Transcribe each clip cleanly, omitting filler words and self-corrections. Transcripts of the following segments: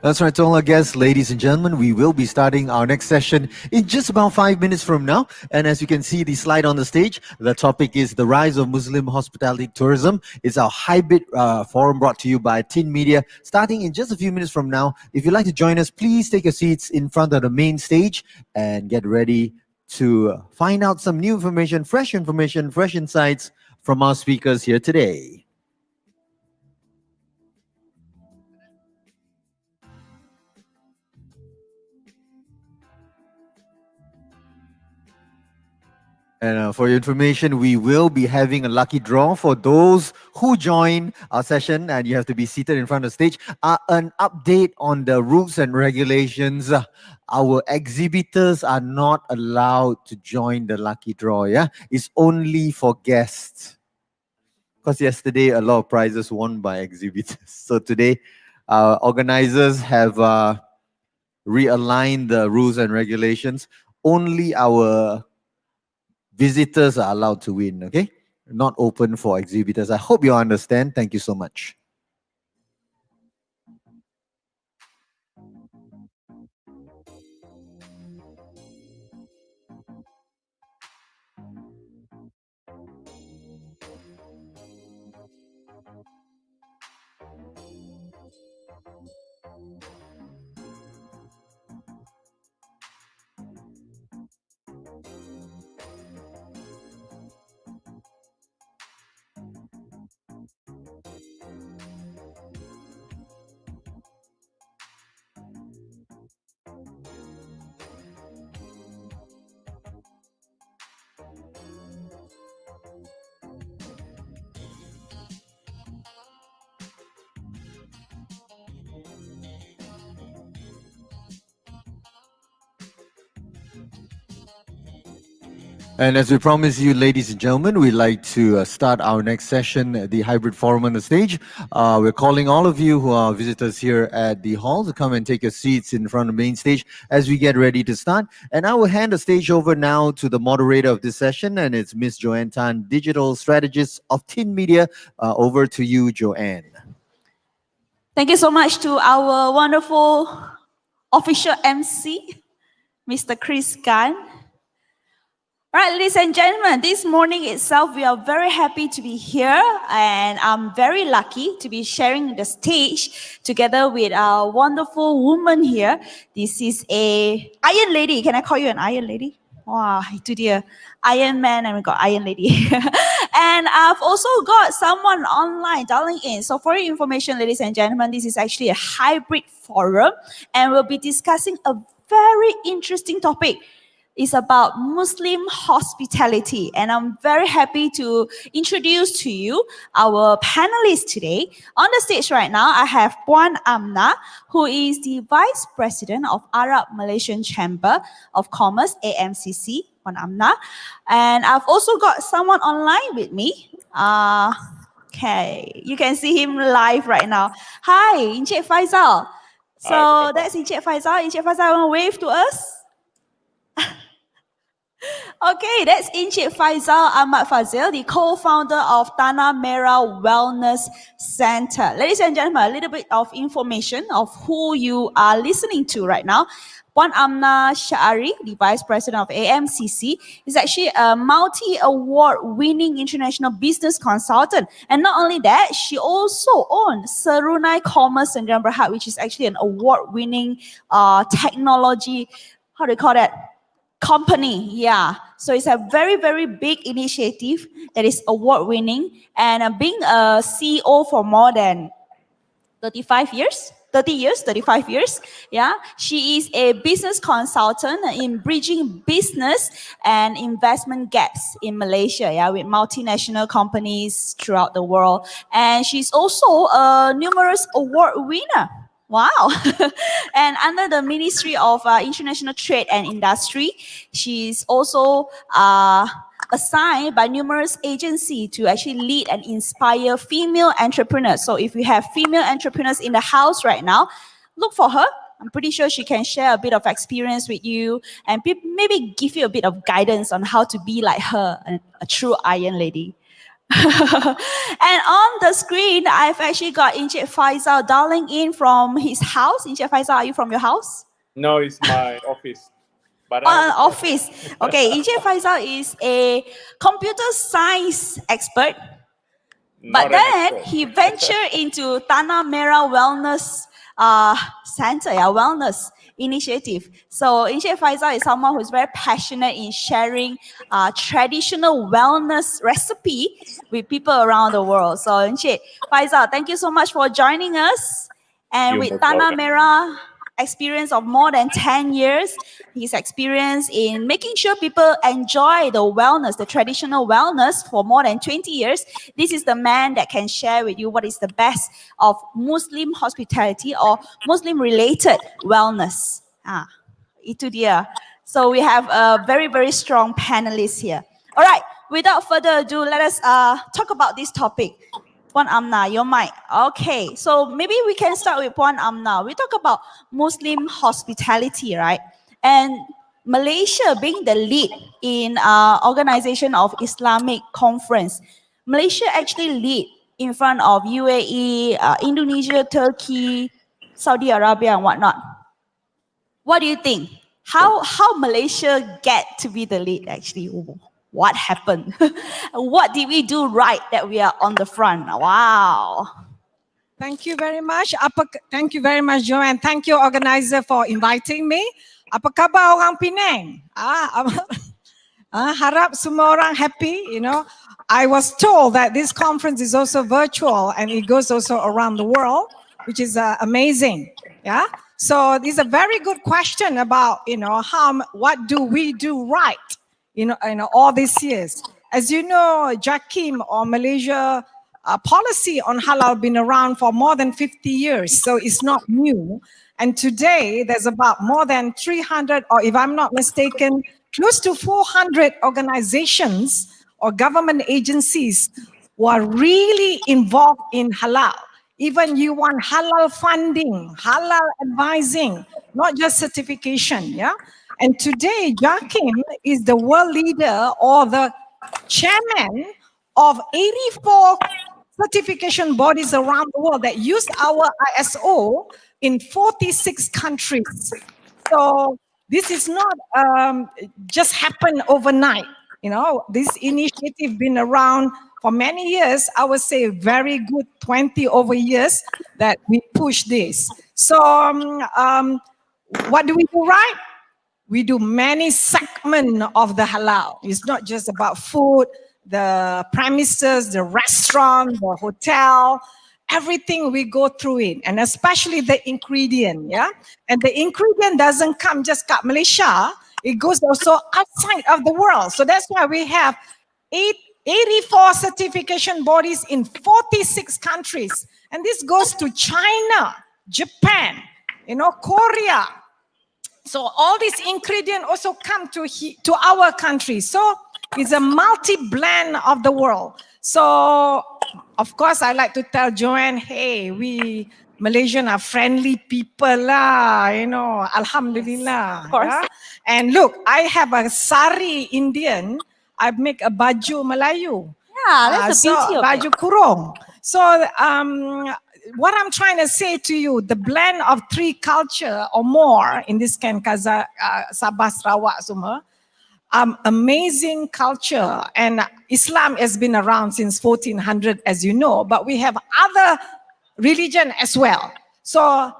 That's right, to all our guests, ladies and gentlemen, we will be starting our next session in just about 5 minutes from now. And as you can see the slide on the stage, the topic is the rise of Muslim hospitality tourism. It's our hybrid forum brought to you by Tin Media, starting in just a few minutes from now. If you'd like to join us, please take your seats in front of the main stage and get ready to find out some new information, fresh insights from our speakers here today. And for your information, we will be having a lucky draw for those who join our session, and you have to be seated in front of the stage. An update on the rules and regulations. Our exhibitors are not allowed to join the lucky draw. Yeah, it's only for guests. Because yesterday a lot of prizes won by exhibitors. So today, organizers have realigned the rules and regulations. Only our visitors are allowed to win, okay? Not open for exhibitors. I hope you understand. Thank you so much. And as we promised you, ladies and gentlemen, we'd like to start our next session, the hybrid forum on the stage. We're calling all of you who are visitors here at the hall to come and take your seats in front of the main stage as we get ready to start. And I will hand the stage over now to the moderator of this session, and it's Miss Joanne Tan, Digital Strategist of Tin Media. Over to you, Joanne. Thank you so much to our wonderful official MC, Mr. Chris Gan. All right, ladies and gentlemen, this morning itself, we are very happy to be here, and I'm very lucky to be sharing the stage together with our wonderful woman here. This is a Iron Lady. Can I call you an Iron Lady? Wow, itu dia. Iron Man, and we got Iron Lady. And I've also got someone online dialing in. So for your information, ladies and gentlemen, this is actually a hybrid forum, and we'll be discussing a very interesting topic. Is about Muslim hospitality. And I'm very happy to introduce to you our panelists today. On the stage right now, I have Puan Amnah, who is the Vice President of Arab Malaysian Chamber of Commerce, AMCC, Puan Amnah. And I've also got someone online with me. Okay, you can see him live right now. Hi, Encik Faisal. So that's Encik Faisal. Encik Faisal, want to wave to us? Okay, that's Encik Faisal Ahmad Fadzil, the co-founder of Tanamera Wellness Center. Ladies and gentlemen, a little bit of information of who you are listening to right now. Puan Amnah Shaari, the Vice President of AMCC, is actually a multi-award winning international business consultant. And not only that, she also owns Serunai Commerce Sdn Bhd, which is actually an award-winning technology, how do you call that? Company, yeah. So it's a very, very big initiative that is award-winning. And being a CEO for more than 35 years, 35 years. Yeah, she is a business consultant in bridging business and investment gaps in Malaysia. Yeah, with multinational companies throughout the world, and she's also a numerous award winner. Wow. And under the Ministry of International Trade and Industry, she's also assigned by numerous agencies to actually lead and inspire female entrepreneurs. So if you have female entrepreneurs in the house right now, look for her. I'm pretty sure she can share a bit of experience with you and maybe give you a bit of guidance on how to be like her, a true iron lady. And on the screen, I've actually got Encik Faisal dialing in from his house. Encik Faisal, are you from your house? No, it's my office. But office. Okay, Encik Faisal is a computer science expert. But then he ventured into Tanamera Wellness Center, wellness initiative. So Encik Faisal is someone who's very passionate in sharing traditional wellness recipe with people around the world. So Encik Faisal, thank you so much for joining us. And with Tanamera experience of more than 10 years, his experience in making sure people enjoy the wellness, the traditional wellness for more than 20 years, this is the man that can share with you what is the best of Muslim hospitality or Muslim-related wellness. Itu dia. So we have a very, very strong panelist here. All right, without further ado, let us talk about this topic. Puan Amnah, your mic. Okay, so maybe we can start with Puan Amnah. We talk about Muslim hospitality, right? And Malaysia being the lead in organization of Islamic conference. Malaysia actually lead in front of UAE, Indonesia, Turkey, Saudi Arabia, and whatnot. What do you think? How Malaysia get to be the lead actually? What happened? What did we do right that we are on the front? Wow. Thank you very much. Thank you very much, Joanne. Thank you, organizer, for inviting me. Apa khabar orang Penang? Harap semua orang happy, you know. I was told that this conference is also virtual and it goes also around the world, which is amazing. Yeah. So this is a very good question about, you know, what do we do right? You know, all these years. As you know, JAKIM or Malaysia policy on halal been around for more than 50 years, so it's not new. And today there's about more than 300, or if I'm not mistaken, close to 400 organizations or government agencies who are really involved in halal. Even you want halal funding, halal advising, not just certification, yeah? And today, JAKIM is the world leader or the chairman of 84 certification bodies around the world that use our ISO in 46 countries. So this is not just happened overnight. You know, this initiative been around for many years. I would say very good 20 over years that we push this. So what do we do right? We do many segments of the halal. It's not just about food, the premises, the restaurant, the hotel, everything we go through it, and especially the ingredient, yeah? And the ingredient doesn't come just kat Malaysia, it goes also outside of the world. So that's why we have 84 certification bodies in 46 countries. And this goes to China, Japan, you know, Korea. So all these ingredients also come to our country. So it's a multi-blend of the world. So of course, I like to tell Joanne, hey, we Malaysian are friendly people lah, you know, alhamdulillah. of course. Yeah? And look, I have a sari Indian, I make a baju Melayu. Yeah, that's the beauty of baju it. kurung. So what I'm trying to say to you, the blend of three culture or more in this can Sabah, Sarawak semua, amazing culture, and Islam has been around since 1400, as you know, but we have other religion as well. So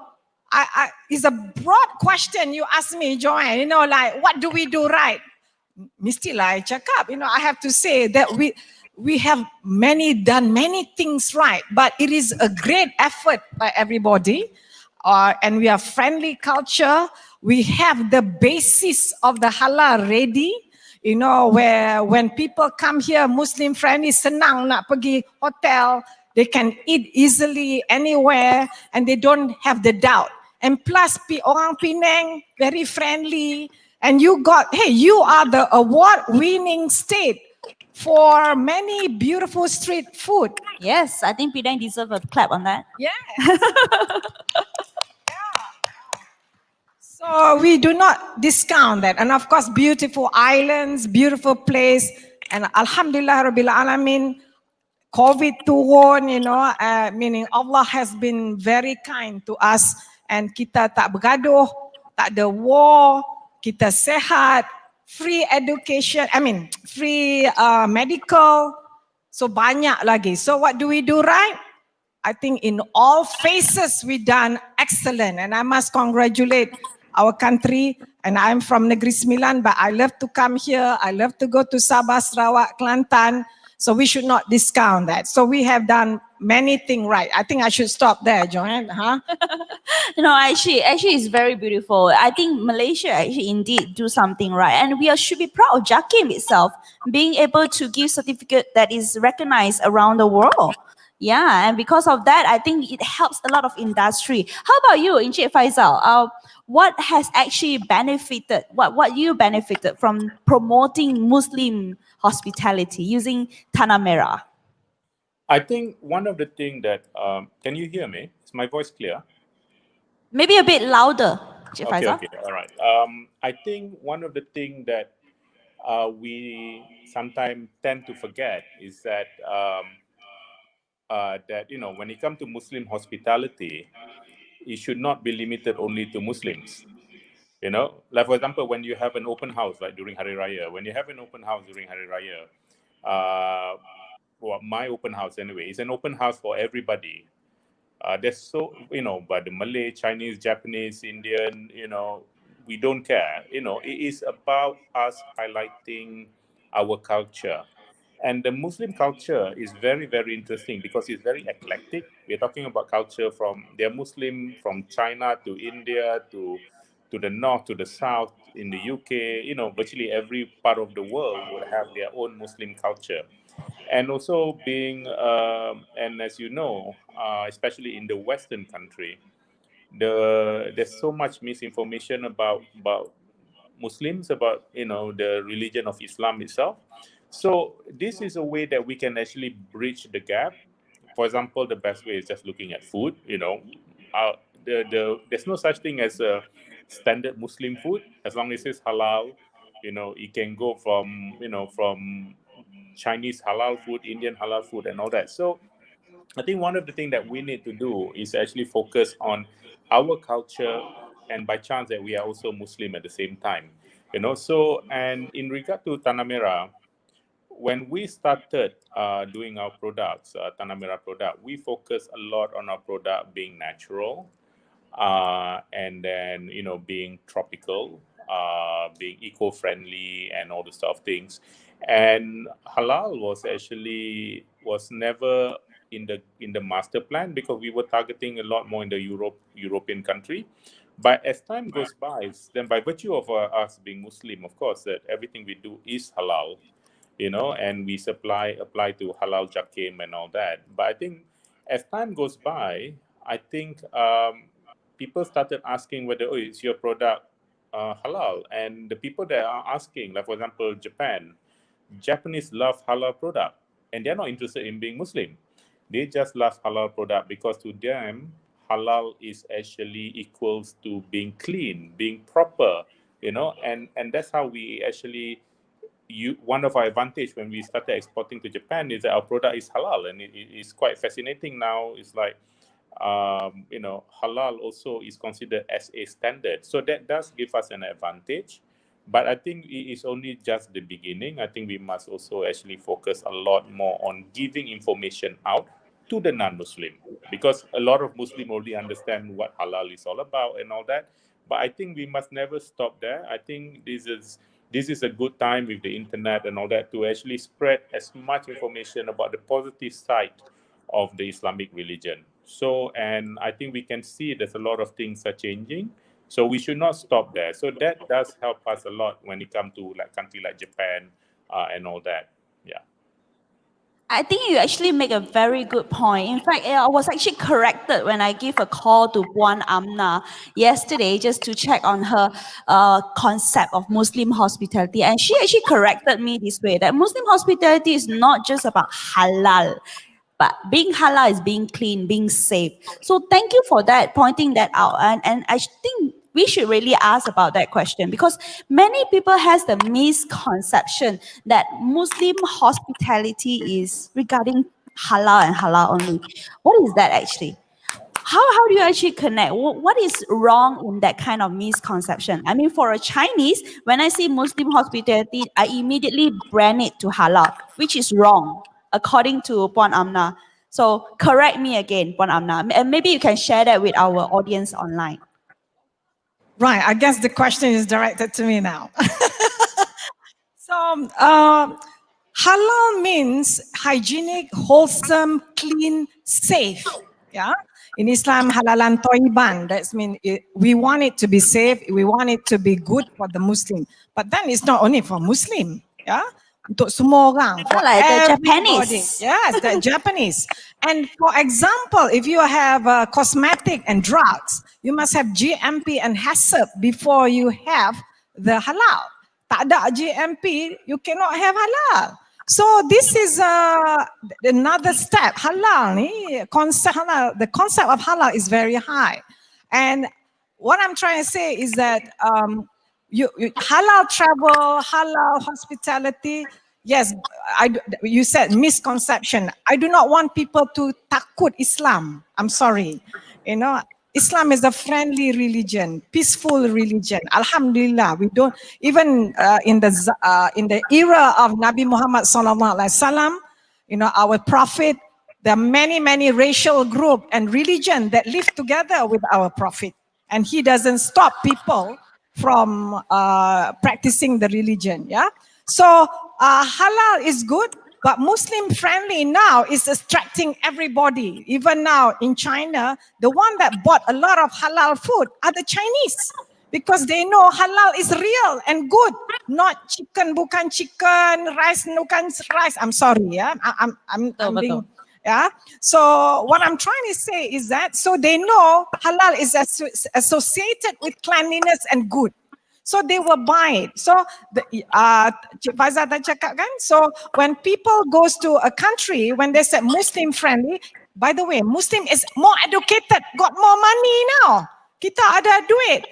it's a broad question you ask me, Joanne, you know, like what do we do right? Mestilah I cakap, you know, I have to say that we have done many things right, but it is a great effort by everybody. And we are friendly culture. We have the basis of the halal ready, you know, where when people come here, Muslim friendly, senang nak pergi hotel, they can eat easily anywhere and they don't have the doubt. And plus, orang Penang, very friendly. And you are the award-winning state for many beautiful street food. Yes, I think Penang deserve a clap on that. Yeah. So we do not discount that. And of course, beautiful islands, beautiful place. And Alhamdulillah Rabbil Alamin, COVID turun, you know, meaning Allah has been very kind to us. And kita tak bergaduh, tak ada war, kita sehat, free education, free medical. So banyak lagi. So what do we do right? I think in all phases we done excellent. And I must congratulate our country. And I'm from Negeri Sembilan, but I love to come here. I love to go to Sabah, Sarawak, Kelantan. So we should not discount that. So we have done many things right. I think I should stop there, Joanne. Huh? No, actually, it's very beautiful. I think Malaysia actually indeed do something right, and we should be proud of JAKIM itself being able to give certificate that is recognized around the world. Yeah, and because of that, I think it helps a lot of industry. How about you, Encik Faisal? What has actually benefited? What you benefited from promoting Muslim hospitality using Tanamera? I think one of the things that can you hear me? Is my voice clear? Maybe a bit louder, Encik Faisal. Okay, all right. I think one of the things that we sometimes tend to forget is that when it comes to Muslim hospitality, it should not be limited only to Muslims. You know, like for example, when you have an open house, like during Hari Raya, my open house anyway, is an open house for everybody. There's so, but the Malay, Chinese, Japanese, Indian, we don't care. It is about us highlighting our culture. And the Muslim culture is very, very interesting because it's very eclectic. We're talking about culture they're Muslim from China to India to the north, to the south, in the UK, virtually every part of the world will have their own Muslim culture. And also and as you know, especially in the Western country, there's so much misinformation about Muslims, about the religion of Islam itself. So this is a way that we can actually bridge the gap. For example, the best way is just looking at food. There's no such thing as a standard Muslim food. As long as it's halal, it can go from Chinese halal food, Indian halal food, and all that. So I think one of the things that we need to do is actually focus on our culture, and by chance that we are also Muslim at the same time. So, and in regard to Tanamera, when we started doing our products, Tanamera product, we focus a lot on our product being natural, and then being tropical, being eco-friendly, and all the stuff things. And halal was never in the master plan because we were targeting a lot more in the European country. But as time goes by, then by virtue of us being Muslim, of course, that everything we do is halal, and we apply to halal JAKIM and all that. But I think as time goes by, I think people started asking whether, is your product halal? And the people that are asking, like for example, Japanese love halal product, and they're not interested in being Muslim. They just love halal product because to them, halal is actually equals to being clean, being proper, you know, and that's how we actually. One of our advantage when we started exporting to Japan is that our product is halal, and it's quite fascinating now. It's like, you know, halal also is considered as a standard, so that does give us an advantage. But I think it is only just the beginning. I think we must also actually focus a lot more on giving information out to the non-Muslim, because a lot of Muslim already understand what halal is all about and all that. But I think we must never stop there. I think this is a good time with the internet and all that to actually spread as much information about the positive side of the Islamic religion. So, and I think we can see there's a lot of things are changing. So we should not stop there. So that does help us a lot when it comes to like country like Japan and all that. Yeah. I think you actually make a very good point. In fact, I was actually corrected when I gave a call to Puan Amnah yesterday just to check on her concept of Muslim hospitality. And she actually corrected me this way, that Muslim hospitality is not just about halal, but being halal is being clean, being safe. So thank you for that, pointing that out. And I think we should really ask about that question, because many people has the misconception that Muslim hospitality is regarding halal and halal only. What is that actually? How do you actually connect? What is wrong in that kind of misconception? I mean, for a Chinese, when I see Muslim hospitality, I immediately brand it to halal, which is wrong, according to Puan Amnah. So correct me again, Puan Amnah. And maybe you can share that with our audience online. Right, I guess the question is directed to me now. So, halal means hygienic, wholesome, clean, safe. Yeah. In Islam, halalan toiban. That means we want it to be safe. We want it to be good for the Muslim. But then it's not only for Muslim. Yeah. Untuk semua orang. For like the everybody. Japanese. Yes, the Japanese. And for example, if you have cosmetic and drugs, you must have GMP and HACCP before you have the halal. Tak ada GMP, you cannot have halal. So this is another step. Halal ni, concept halal, the concept of halal is very high. And what I'm trying to say is that halal travel, halal hospitality, yes, you said misconception. I do not want people to takut Islam. I'm sorry. You know, Islam is a friendly religion, peaceful religion. Alhamdulillah, we don't even in the era of Nabi Muhammad sallallahu alaihi wasallam, you know, our prophet. There are many racial group and religion that live together with our prophet, and he doesn't stop people from practicing the religion. Yeah, so halal is good. But Muslim friendly now is attracting everybody. Even now in China, the one that bought a lot of halal food are the Chinese, because they know halal is real and good, not chicken bukan chicken, rice bukan rice. I'm sorry, yeah, I'm being, yeah. So what I'm trying to say is that so they know halal is associated with cleanliness and good. So they will buy it. So Cik Faisal dah cakap kan, so when people goes to a country, when they say Muslim friendly, by the way, Muslim is more educated, got more money now. Kita ada duit.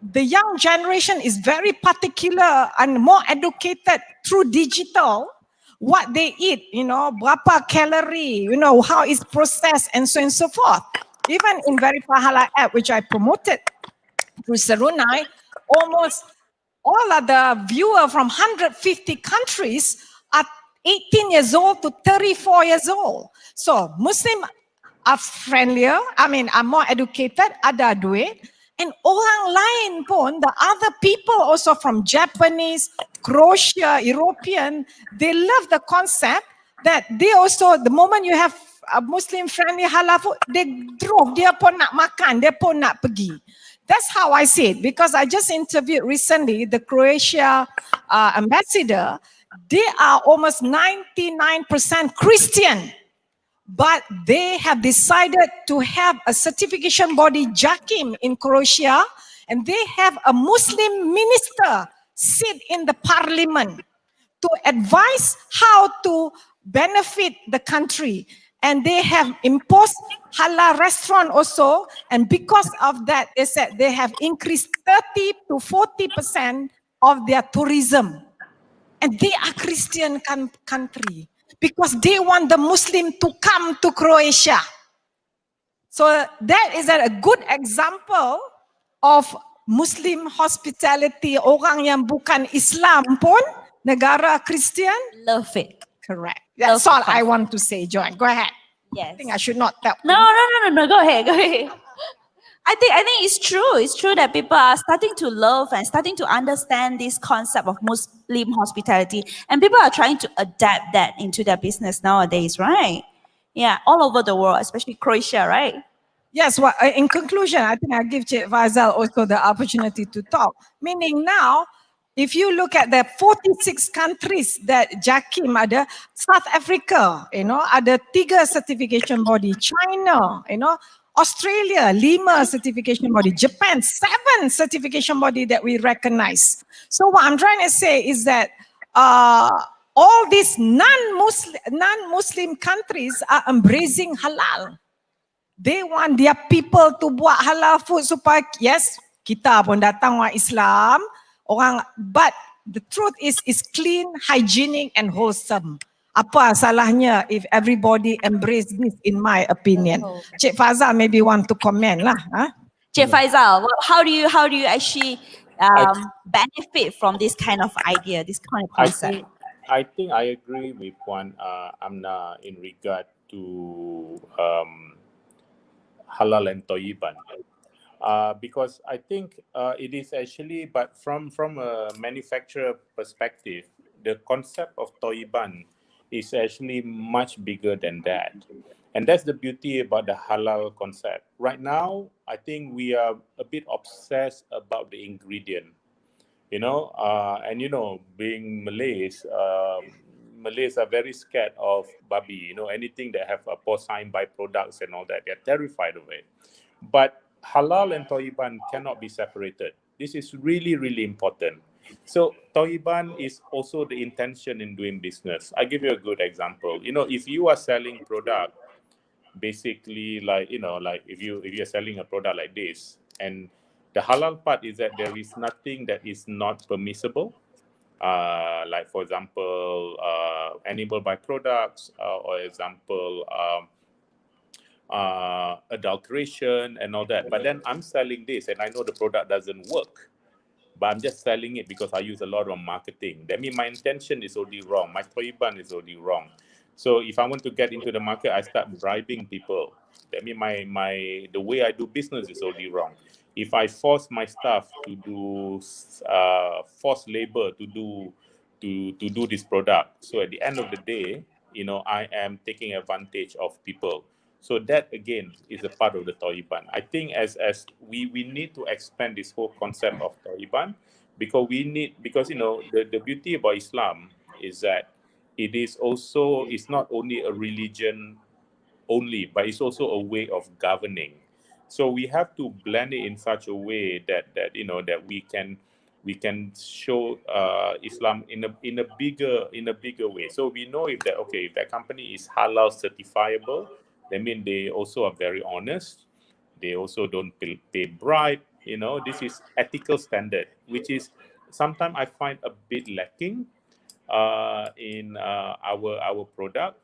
The young generation is very particular and more educated through digital. What they eat, you know, berapa calorie, you know, how it's processed and so on and so forth. Even in Verify Halal app, which I promoted through Serunai, almost all of the viewers from 150 countries are 18 years old to 34 years old. So Muslim are friendlier, are more educated, ada duit. And orang lain pun, the other people also from Japanese, Croatia, European, they love the concept that they also, the moment you have a Muslim friendly halal food, they drove, dia pun nak makan, dia pun nak pergi. That's how I see it, because I just interviewed recently the Croatia ambassador. They are almost 99% Christian, but they have decided to have a certification body, JAKIM, in Croatia, and they have a Muslim minister sit in the parliament to advise how to benefit the country. and they have imposed halal restaurant also. And because of that, they said they have increased 30 to 40% of their tourism. And they are Christian country because they want the Muslim to come to Croatia. So that is a good example of Muslim hospitality. Orang yang bukan Islam pun, negara Kristian. Love it. Correct. That's all I want to say, Joanne. Go ahead. Yes. I think I should not tell. No. Go ahead. I think it's true. It's true that people are starting to love and starting to understand this concept of Muslim hospitality, and people are trying to adapt that into their business nowadays, right? Yeah, all over the world, especially Croatia, right? Yes. Well, in conclusion, I think I give Encik Faisal also the opportunity to talk. Meaning now, if you look at the 46 countries that JAKIM ada, South Africa, ada 3 certification body, China, Australia, 5 certification body, Japan, 7 certification body that we recognize. So what I'm trying to say is that all these non-Muslim countries are embracing halal. They want their people to buat halal food supaya, yes, kita pun datang orang Islam, but the truth is clean, hygienic and wholesome. Apa salahnya if everybody embrace this, in my opinion? Cik Faisal maybe want to comment lah. Cik Faisal, how do you actually benefit from this kind of idea, this kind of concept? I think I agree with Puan Amnah in regard to halal and toyiban. Because I think it is actually, but from a manufacturer perspective, the concept of toyiban is actually much bigger than that. And that's the beauty about the halal concept. Right now, I think we are a bit obsessed about the ingredient, and being Malays, Malays are very scared of babi, anything that have a porcine byproducts and all that, they're terrified of it. But halal and toyiban cannot be separated. This is really, really important. So toyiban is also the intention in doing business. I give you a good example. If you are selling product, basically like if you're selling a product like this, and the halal part is that there is nothing that is not permissible. Like for example, animal byproducts, or example, adulteration and all that. But then I'm selling this and I know the product doesn't work, but I'm just selling it because I use a lot of marketing. That means my intention is already wrong. My toyiban is already wrong. So if I want to get into the market, I start bribing people. That means the way I do business is already wrong. If I force my staff to do forced labor to do this product, so at the end of the day, I am taking advantage of people. So that again is a part of the toyiban. I think as we need to expand this whole concept of toyiban, because the beauty about Islam is that it's not only a religion only, but it's also a way of governing. So we have to blend it in such a way that we can show Islam in a bigger way. So we know if that company is halal certifiable, that means they also are very honest. They also don't pay bribe. This is ethical standard, which is sometimes I find a bit lacking in our product,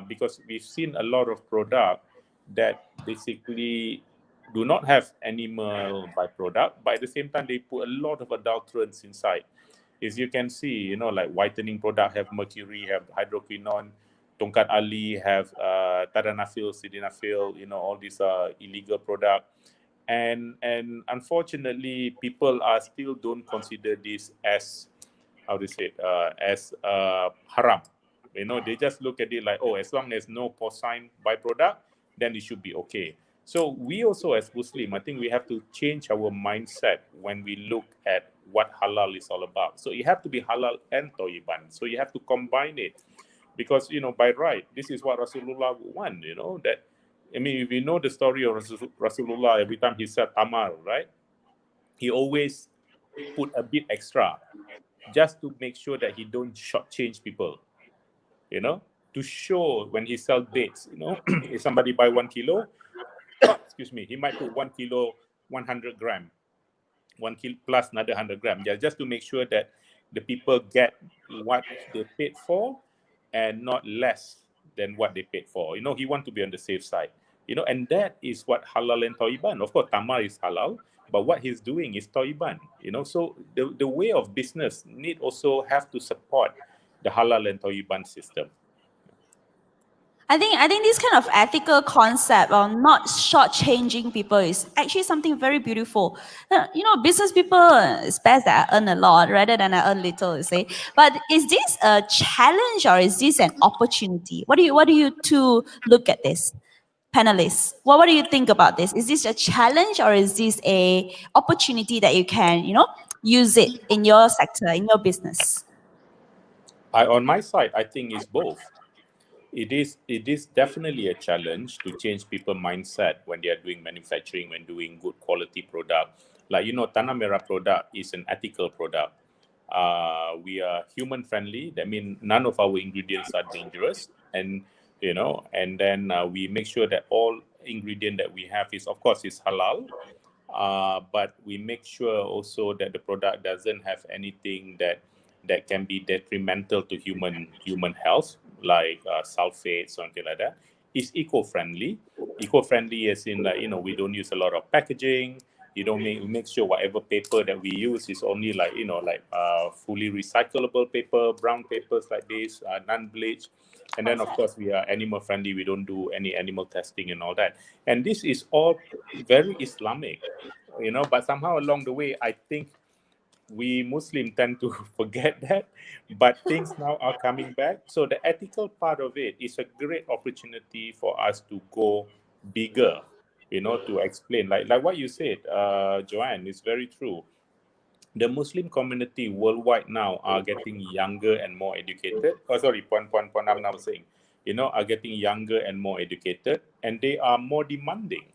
because we've seen a lot of product that basically do not have animal byproduct, but at the same time they put a lot of adulterants inside. As you can see, like whitening product have mercury, have hydroquinone, tongkat ali have tadalafil, sildenafil, all these illegal product. And unfortunately, people are still don't consider this as haram. They just look at it like, as long as no porcine byproduct, then it should be okay. So we also as Muslim, I think we have to change our mindset when we look at what halal is all about. So you have to be halal and toyiban. So you have to combine it, because by right, this is what Rasulullah would want. If you know the story of Rasulullah, every time he said Amar, right, he always put a bit extra, just to make sure that he don't shortchange people. to show when he sells dates, if somebody buy 1 kilo, excuse me, he might put 1 kilo, 100 gram, 1 kilo plus another 100 gram, just to make sure that the people get what they paid for and not less than what they paid for. He want to be on the safe side. And that is what halal and toiban. Of course, tamar is halal, but what he's doing is toiban. So the way of business need also have to support the halal and toiban system. I think this kind of ethical concept of not shortchanging people is actually something very beautiful. Business people, it's best that I earn a lot rather than I earn little, you say. But is this a challenge or is this an opportunity? What do you two look at this? Panelists, what do you think about this? Is this a challenge or is this a opportunity that you can, use it in your sector, in your business? On my side, I think it's both. It is definitely a challenge to change people's mindset when they are doing manufacturing, when doing good quality product. Like, Tanamera product is an ethical product. We are human friendly. That means none of our ingredients are dangerous. And, and then we make sure that all ingredient that we have is, of course, is halal. But we make sure also that the product doesn't have anything that can be detrimental to human health, like sulfates, something like that. It's eco-friendly. Eco-friendly as in, we don't use a lot of packaging. We make sure whatever paper that we use is only fully recyclable paper, brown papers like this, non-bleach. And then, of course, we are animal friendly. We don't do any animal testing and all that. And this is all very Islamic, but somehow along the way, I think we Muslims tend to forget that, but things now are coming back. So the ethical part of it is a great opportunity for us to go bigger, to explain. Like what you said, Joanne, is very true. The Muslim community worldwide now are getting younger and more educated. Puan Amnah was saying, are getting younger and more educated, and they are more demanding.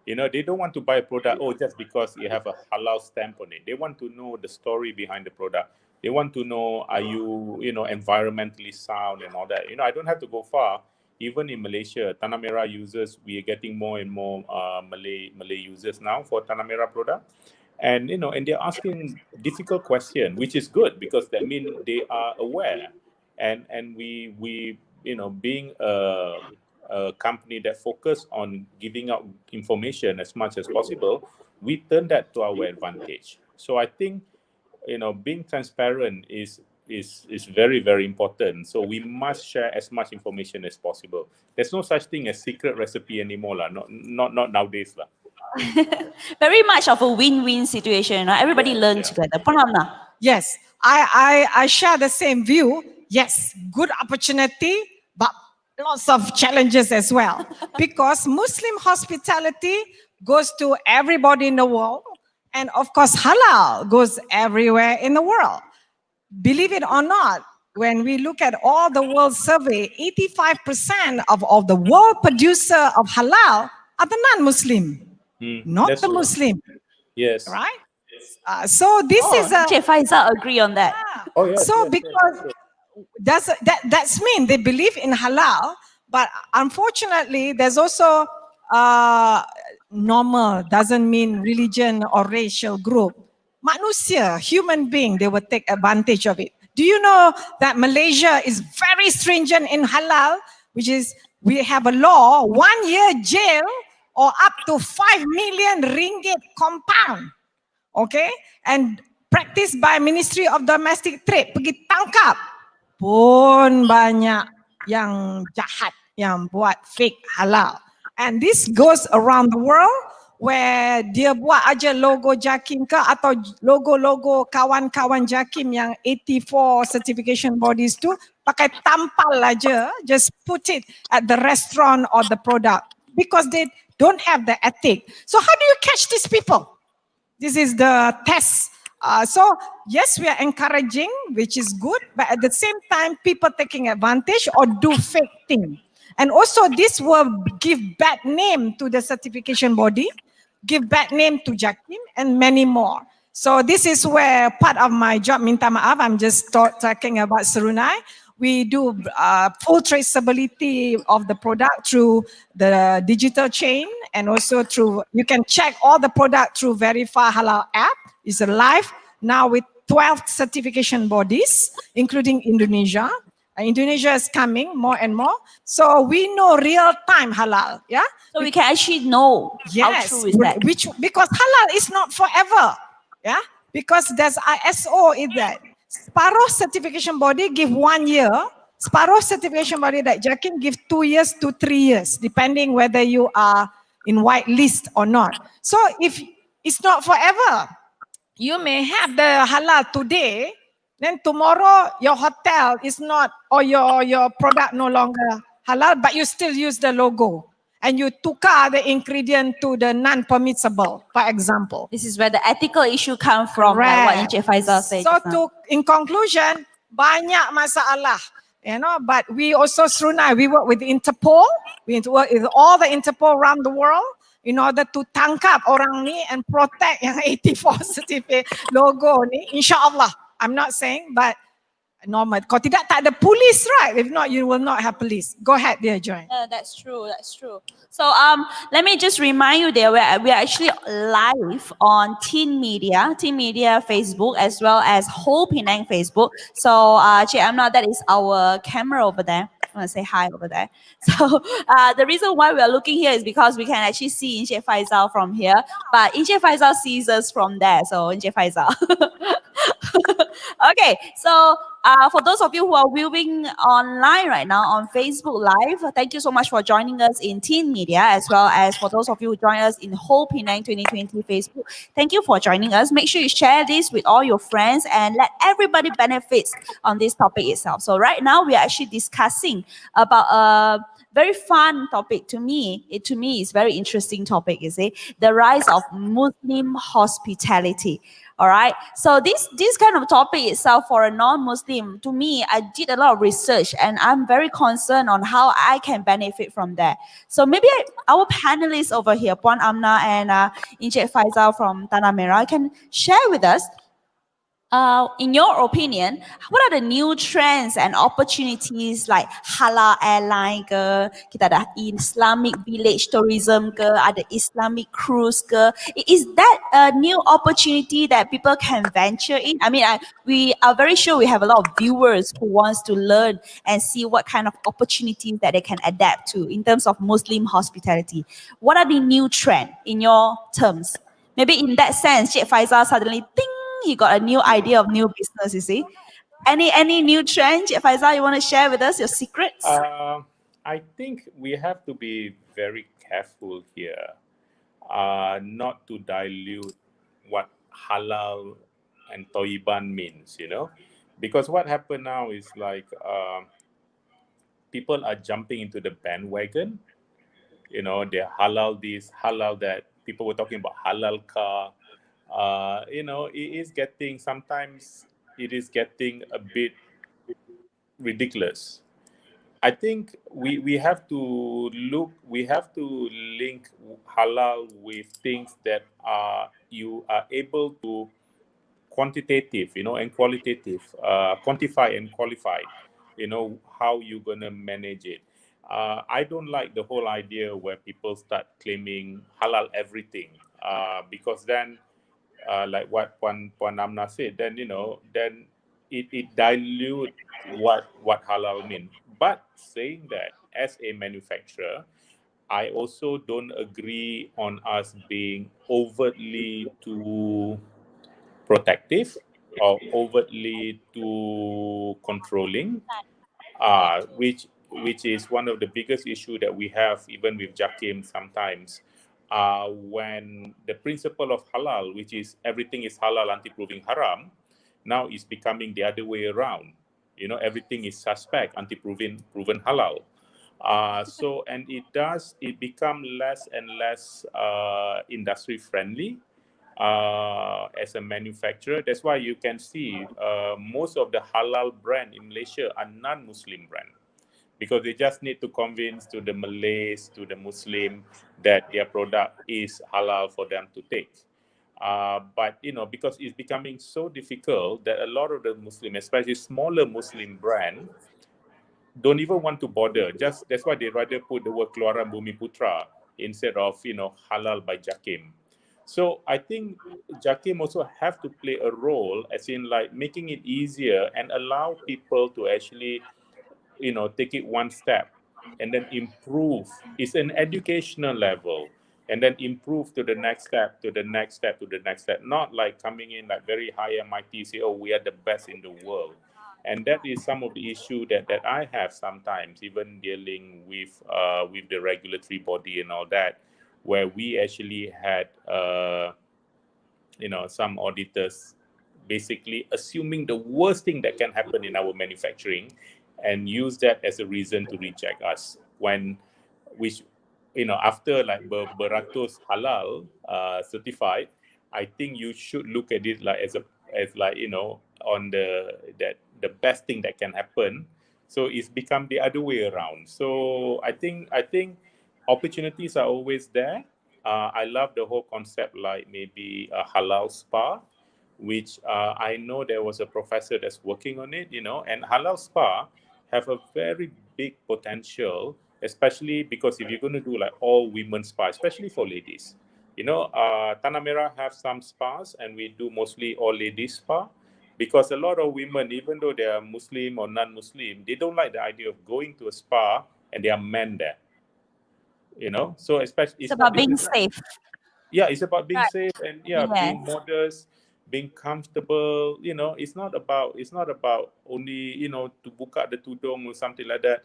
They don't want to buy a product, just because you have a halal stamp on it. They want to know the story behind the product. They want to know, are you, environmentally sound and all that. I don't have to go far. Even in Malaysia, Tanamera users, we are getting more and more Malay users now for Tanamera product. And, and they're asking difficult questions, which is good because that means they are aware. And we being a company that focus on giving out information as much as possible, we turn that to our advantage. So I think, being transparent is very, very important. So we must share as much information as possible. There's no such thing as secret recipe anymore, not nowadays. Very much of a win-win situation. Everybody learn together. Puan Amnah. Yes, I share the same view. Yes, good opportunity, but lots of challenges as well. Because Muslim hospitality goes to everybody in the world. And of course, halal goes everywhere in the world. Believe it or not, when we look at all the world survey, 85% of all the world producer of halal are the non-Muslim, not the Muslim. Yes. Right? So this is a... Encik Faisal agree on that. Because that's mean they believe in halal, but unfortunately, there's also normal, doesn't mean religion or racial group. Manusia, human being, they will take advantage of it. Do you know that Malaysia is very stringent in halal, which is we have a law, 1 year jail or up to 5 million ringgit compound. Okay? And practiced by Ministry of Domestic Trade, pergi tangkap. Pun banyak yang jahat, yang buat fake halal. And this goes around the world where dia buat aja logo JAKIM ke atau logo-logo kawan-kawan JAKIM yang 84 certification bodies tu pakai tampal aja, just put it at the restaurant or the product because they don't have the ethic. So how do you catch these people? This is the test. So yes, we are encouraging, which is good, but at the same time, people taking advantage or do fake thing. And also this will give bad name to the certification body, give bad name to JAKIM and many more. So this is where part of my job, minta maaf, I'm just talking about Serunai, We do full traceability of the product through the digital chain, and also through, you can check all the product through Verify Halal app. It's live now with 12 certification bodies, including Indonesia. Indonesia is coming more and more. So we know real time halal, yeah? So we can actually know how Yes, true is that. because halal is not forever, yeah? Because there's ISO in that. Separuh certification body give 1 year, separuh certification body like Jakin give 2 years to 3 years, depending whether you are in white list or not. So if it's not forever, you may have the halal today, then tomorrow your hotel is not, or your product no longer halal, but you still use the logo. And you tukar the ingredient to the non-permissible, for example. This is where the ethical issue comes from, like what Encik Faisal said. So in conclusion, banyak masalah, but we also serunai, we work with Interpol, we work with all the Interpol around the world in order to tangkap orang ni and protect yang 84 certificate logo ni, insyaAllah. I'm not saying, but normal. Kalau tidak, tak ada police, right? If not, you will not have police. Go ahead, dear Joanne. That's true. That's true. So let me just remind you there, we are actually live on Teen Media Facebook, as well as Whole Penang Facebook. So Encik Amnah, that is our camera over there. I want to say hi over there. So the reason why we are looking here is because we can actually see Encik Faisal from here, but Encik Faisal sees us from there. So Encik Faisal. Okay, so for those of you who are viewing online right now on Facebook Live, thank you so much for joining us in Teen Media, as well as for those of you who join us in Whole Penang 2020 Facebook. Thank you for joining us. Make sure you share this with all your friends and let everybody benefit on this topic itself. So right now we are actually discussing about a very fun topic to me. To me, it's very interesting topic, you see, the rise of Muslim hospitality. All right. So this kind of topic itself for a non-Muslim, to me, I did a lot of research and I'm very concerned on how I can benefit from that. So maybe our panelists over here, Puan Amnah and Encik Faisal from Tanamera, can share with us, in your opinion, what are the new trends and opportunities like halal airline ke, kita ada Islamic village tourism ke, ada Islamic cruise ke? Is that a new opportunity that people can venture in? I mean, we are very sure we have a lot of viewers who wants to learn and see what kind of opportunities that they can adapt to in terms of Muslim hospitality. What are the new trend in your terms? Maybe in that sense, Cik Faisal suddenly think you got a new idea of new business, you see. Any new trend, Faisal, you want to share with us your secrets? I think we have to be very careful here, not to dilute what halal and toiban means, because what happened now is like people are jumping into the bandwagon, they're halal this, halal that. People were talking about halal car. Sometimes it is getting a bit ridiculous. I think we have to link halal with things that you are able to quantitative, and qualitative, quantify and qualify, how you're going to manage it. I don't like the whole idea where people start claiming halal everything, because then like what Puan Amnah said, then then it dilute what halal means. But saying that, as a manufacturer, I also don't agree on us being overtly too protective or overtly too controlling, which is one of the biggest issue that we have even with Jakim sometimes. When the principle of halal, which is everything is halal until proving haram, now is becoming the other way around. Everything is suspect until proven halal. And it become less and less industry friendly as a manufacturer. That's why you can see most of the halal brand in Malaysia are non-Muslim brand, because they just need to convince to the Malays, to the Muslim, that their product is halal for them to take. But because it's becoming so difficult that a lot of the Muslim, especially smaller Muslim brand, don't even want to bother. Just that's why they rather put the word Keluaran Bumi Putra instead of halal by JAKIM. So I think JAKIM also have to play a role, as in like making it easier and allow people to actually take it one step and then improve. It's an educational level, and then improve to the next step, to the next step, to the next step. Not like coming in like very high and mighty, say, oh, we are the best in the world. And that is some of the issue that I have sometimes, even dealing with the regulatory body and all that, where we actually had some auditors basically assuming the worst thing that can happen in our manufacturing and use that as a reason to reject us, when which after like beratus halal certified, I think you should look at it like as like on the best thing that can happen. So it's become the other way around. So I think opportunities are always there. I love the whole concept, like maybe a halal spa, which I know there was a professor that's working on it, and halal spa have a very big potential, especially because if you're going to do like all women spa, especially for ladies, Tanamera have some spas, and we do mostly all ladies spa, because a lot of women, even though they are Muslim or non-Muslim, they don't like the idea of going to a spa and there are men there. So especially It's about being safe. Yeah, it's about being safe and Yes. being modest, being comfortable. It's not about only to buka the tudung or something like that.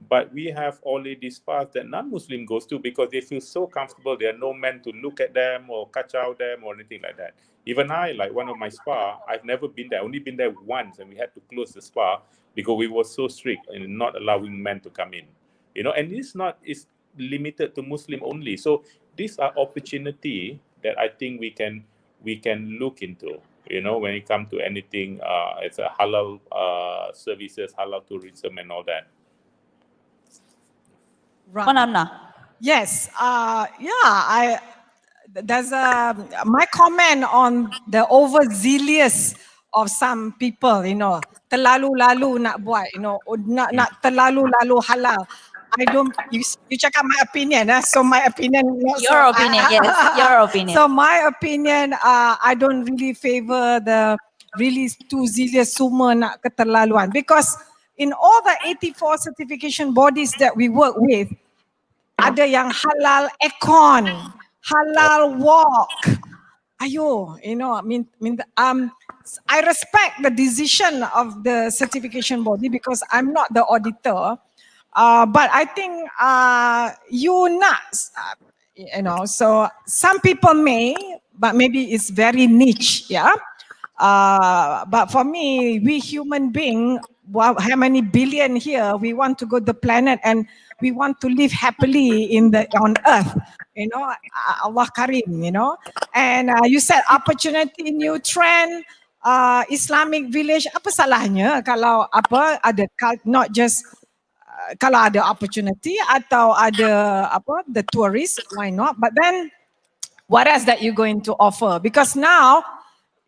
But we have all these spas that non-Muslim goes to because they feel so comfortable. There are no men to look at them or kacau them or anything like that. Even I, like one of my spa, I've never been there. Only been there once, and we had to close the spa because we were so strict in not allowing men to come in. And it's limited to Muslim only. So these are opportunity that I think we can look into. When it comes to anything, it's a halal services, halal tourism, and all that. Right. Amnah. Yes. There's my comment on the overzealous of some people, terlalu-lalu nak buat, nak terlalu-lalu halal. I don't, you cakap my opinion, so my opinion. Your opinion, yes, your opinion. So my opinion, I don't really favor the really too zealous semua nak keterlaluan, because in all the 84 certification bodies that we work with, ada yang halal aircon, halal walk. Ayo, I respect the decision of the certification body because I'm not the auditor. But I think you nuts, so some people may, but maybe it's very niche, yeah. But for me, we human being, how many billion here, we want to go to the planet and we want to live happily on earth, Allah Karim, and you said opportunity, new trend, Islamic village, apa salahnya kalau ada not just kalau ada opportunity atau ada the tourists, why not? But then what else that you're going to offer? Because now,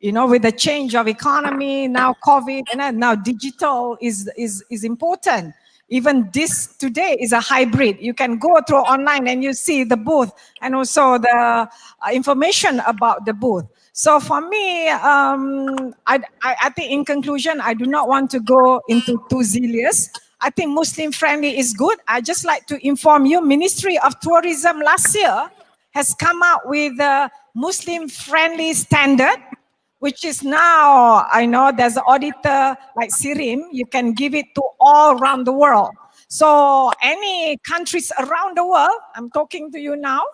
with the change of economy, now COVID, and now digital is important. Even this today is a hybrid. You can go through online and you see the booth and also the information about the booth. So for me, I think in conclusion, I do not want to go into too zealous. I think Muslim friendly is good. I just like to inform you, Ministry of Tourism last year has come out with a Muslim friendly standard, which is now, I know there's an auditor like Sirim, you can give it to all around the world. So any countries around the world, I'm talking to you now,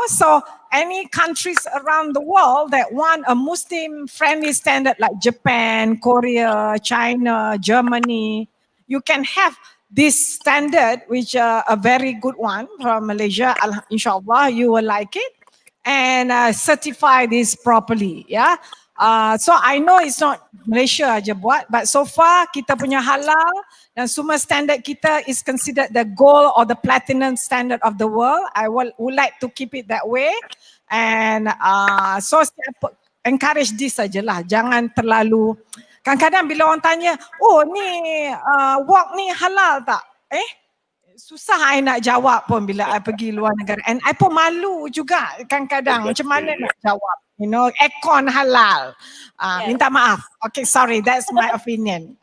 so any countries around the world that want a Muslim friendly standard like Japan, Korea, China, Germany, you can have this standard, which a very good one from Malaysia. Inshallah, you will like it, and certify this properly, yeah. So I know it's not Malaysia aja buat, but so far kita punya halal dan semua standard kita is considered the gold or the platinum standard of the world. I would like to keep it that way, and so encourage this sajalah, jangan terlalu Kadang-kadang bila orang tanya, oh ni wok ni halal tak? Susah I nak jawab pun bila I pergi luar negara. And I pun malu juga kadang-kadang macam mana nak jawab. You know, aircon halal. Minta maaf. Okay, sorry, that's my opinion.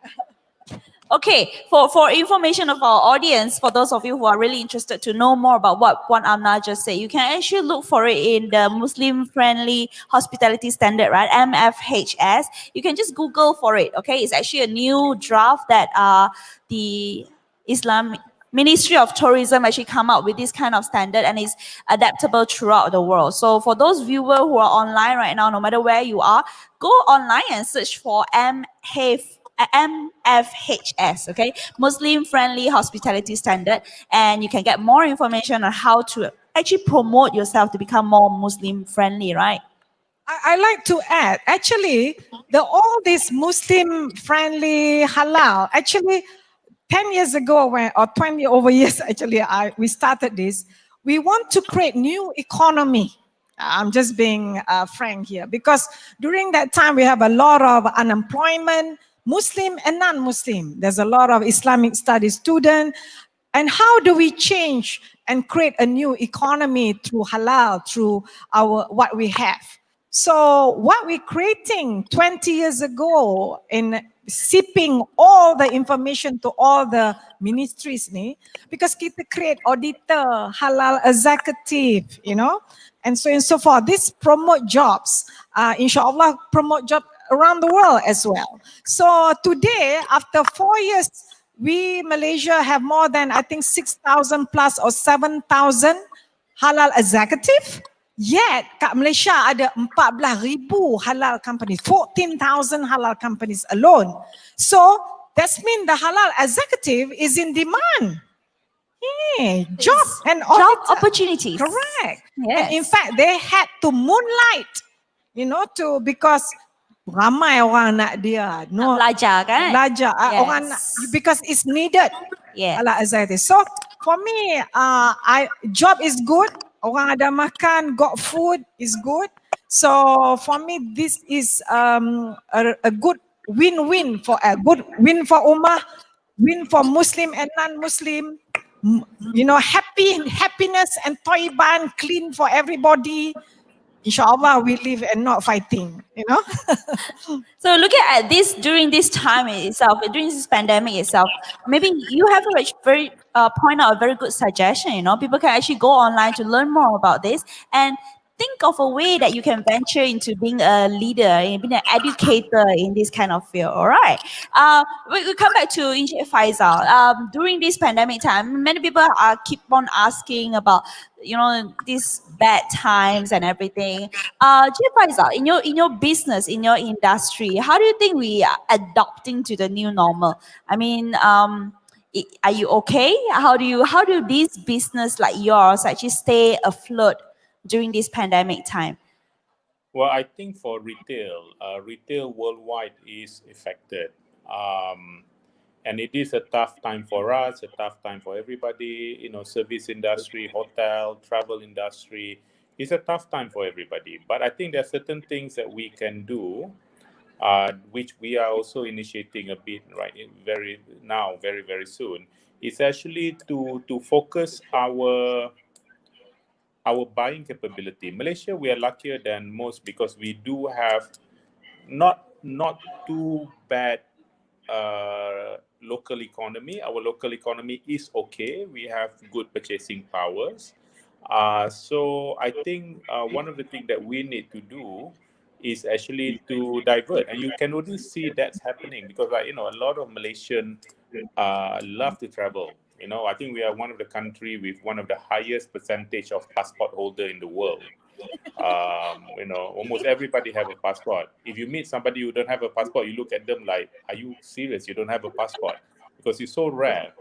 Okay, for information of our audience, for those of you who are really interested to know more about what Puan Amnah just said, you can actually look for it in the Muslim-friendly hospitality standard, right? MFHS. You can just Google for it, okay? It's actually a new draft that the Islamic Ministry of Tourism actually come up with this kind of standard, and it's adaptable throughout the world. So for those viewers who are online right now, no matter where you are, go online and search for MFHS, okay, Muslim Friendly Hospitality Standard, and you can get more information on how to actually promote yourself to become more Muslim friendly, right? I like to add, actually, all this Muslim friendly halal, actually 10 years ago, or 20 over years, actually, we started this. We want to create new economy. I'm just being frank here, because during that time, we have a lot of unemployment, Muslim and non-Muslim. There's a lot of Islamic studies students. And how do we change and create a new economy through halal, through what we have? So what we're creating 20 years ago in sipping all the information to all the ministries ni, because kita create auditor, halal executive, you know, and so forth. This promote jobs, inshallah promote jobs around the world as well. So today, after 4 years, we Malaysia have more than, I think, 6,000 plus or 7,000 halal executive. Yet, kat Malaysia ada 14,000 halal companies, 14,000 halal companies alone. So, that means the halal executive is in demand. Job opportunities. Correct. Yes. And in fact, they had to moonlight, you know, because ramai orang nak dia. Nak belajar kan? Belajar. Yes. Orang nak, because it's needed. Yes. Halal executive. So, for me, job is good. Orang ada makan, got food is good. So for me, this is a good win-win for Ummah, win for Muslim and non-Muslim. You know, happiness and toiban, clean for everybody. Inshallah, we live and not fighting, you know. So looking at this during this time itself, during this pandemic itself, maybe you have a point out a very good suggestion. You know, people can actually go online to learn more about this and think of a way that you can venture into being a leader, being an educator in this kind of field. All right. We come back to Encik Faisal. During this pandemic time, many people keep on asking about, you know, these bad times and everything. Encik Faisal, in your business, in your industry, how do you think we are adapting to the new normal? I mean, are you okay? How do these business like yours actually stay afloat during this pandemic time? Well, I think for retail worldwide is affected. And it is a tough time for us, a tough time for everybody. You know, service industry, hotel, travel industry, it's a tough time for everybody. But I think there are certain things that we can do, which we are also initiating a bit very, very soon. It's actually to focus our buying capability. Malaysia, we are luckier than most because we do have not too bad local economy. Our local economy is okay. We have good purchasing powers. So I think one of the things that we need to do is actually to divert, and you can already see that's happening because you know, a lot of Malaysian love to travel. You know, I think we are one of the country with one of the highest percentage of passport holder in the world. You know, almost everybody have a passport. If you meet somebody who don't have a passport, you look at them like, are you serious? You don't have a passport? Because it's so rare.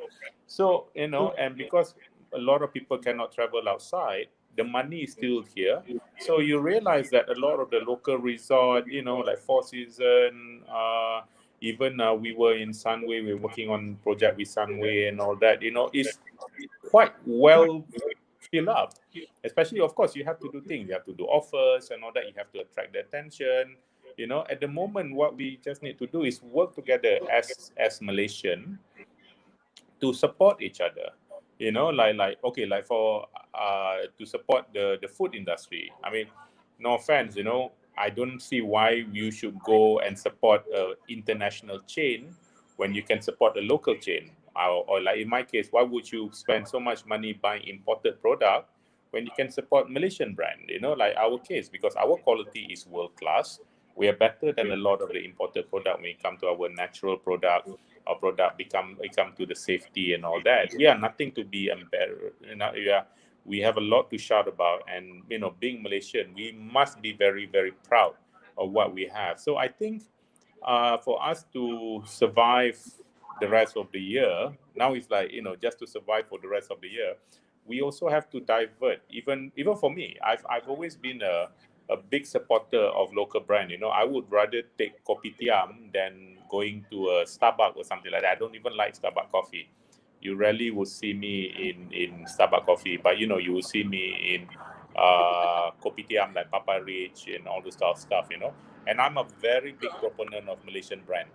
So, you know, and because a lot of people cannot travel outside, the money is still here. So you realize that a lot of the local resort, you know, like Four Seasons, even we were in Sunway, we were working on project with Sunway and all that, you know, it's quite well filled up. Especially, of course, you have to do things. You have to do offers and all that. You have to attract the attention. You know, at the moment, what we just need to do is work together as Malaysian to support each other. You know, like for to support the food industry. I mean, no offense, you know, I don't see why you should go and support an international chain when you can support a local chain. Or like in my case, why would you spend so much money buying imported product when you can support Malaysian brand? You know, like our case, because our quality is world class. We are better than a lot of the imported product when it comes to our natural product. Our product become to the safety and all that. We are nothing to be embarrassed. You know, we have a lot to shout about, and you know, being Malaysian, we must be very, very proud of what we have. So I think for us to survive the rest of the year, now it's like, you know, just to survive for the rest of the year, we also have to divert. Even for me, I've always been a big supporter of local brand. You know, I would rather take kopitiam than going to a Starbucks or something like that. I don't even like Starbucks coffee. You rarely will see me in Starbucks coffee, but you know, you will see me in kopitiam like Papa Rich and all this stuff, you know. And I'm a very big proponent of Malaysian brand.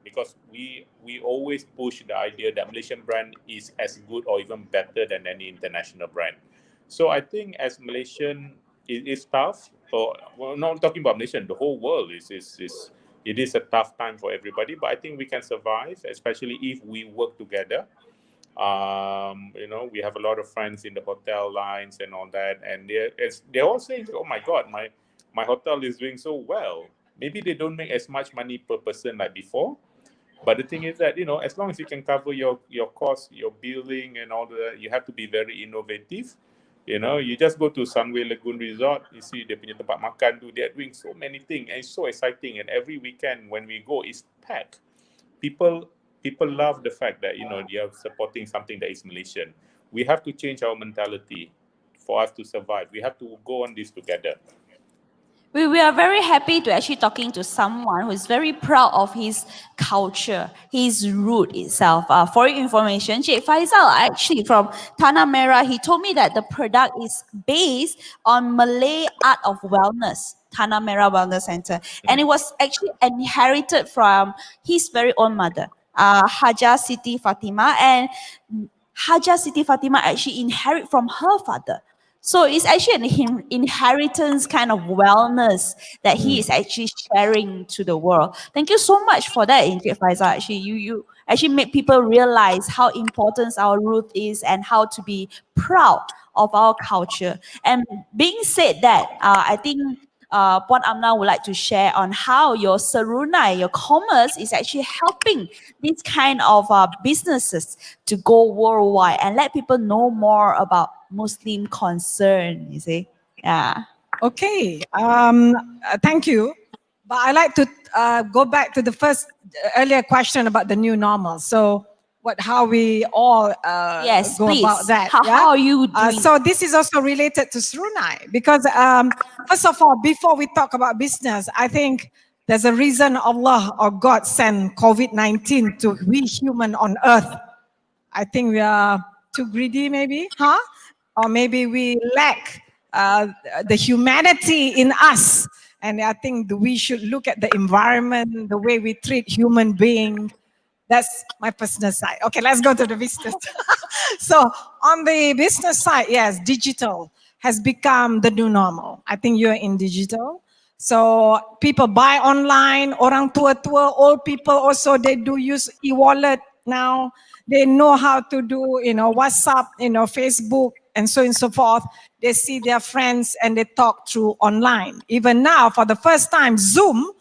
Because we always push the idea that Malaysian brand is as good or even better than any international brand. So I think as Malaysian, it is tough. Well, not talking about Malaysian, the whole world it is a tough time for everybody. But I think we can survive, especially if we work together. You know, we have a lot of friends in the hotel lines and all that, and they're all saying, "Oh my God, my hotel is doing so well." Maybe they don't make as much money per person like before, but the thing is that, you know, as long as you can cover your costs, your billing and all that, you have to be very innovative. You know, you just go to Sunway Lagoon Resort, you see they punya tempat makan tu, they're doing so many things and it's so exciting. And every weekend when we go, it's packed. People love the fact that, you know, you're supporting something that is Malaysian. We have to change our mentality for us to survive. We have to go on this together. We are very happy to actually talking to someone who is very proud of his culture, his root itself. For your information, Encik Faisal actually from Tanamera, he told me that the product is based on Malay art of wellness, Tanamera Wellness Center. And it was actually inherited from his very own mother, Hajah Siti Fatima. And Hajah Siti Fatima actually inherit from her father. So it's actually an inheritance kind of wellness that he is actually sharing to the world. Thank you so much for that, Encik Faisal. Actually, you actually make people realize how important our root is and how to be proud of our culture. And being said that, I think Puan Amnah would like to share on how your Serunai, your commerce is actually helping these kind of businesses to go worldwide and let people know more about Muslim concern, you see. Yeah. Okay, thank you. But I like to go back to the first earlier question about the new normal. So how we all Yes, go please. about that. How are you doing? So this is also related to Serunai because first of all, before we talk about business, I think there's a reason Allah or God sent COVID-19 to we human on earth. I think we are too greedy maybe, huh? Or maybe we lack the humanity in us. And I think we should look at the environment, the way we treat human beings. That's my personal side. Okay, let's go to the business. So on the business side, yes, digital has become the new normal. I think you're in digital. So people buy online, orang tua-tua, old people also, they do use e-wallet now. They know how to do, WhatsApp, Facebook, and so on and so forth. They see their friends and they talk through online. Even now, for the first time, Zoom,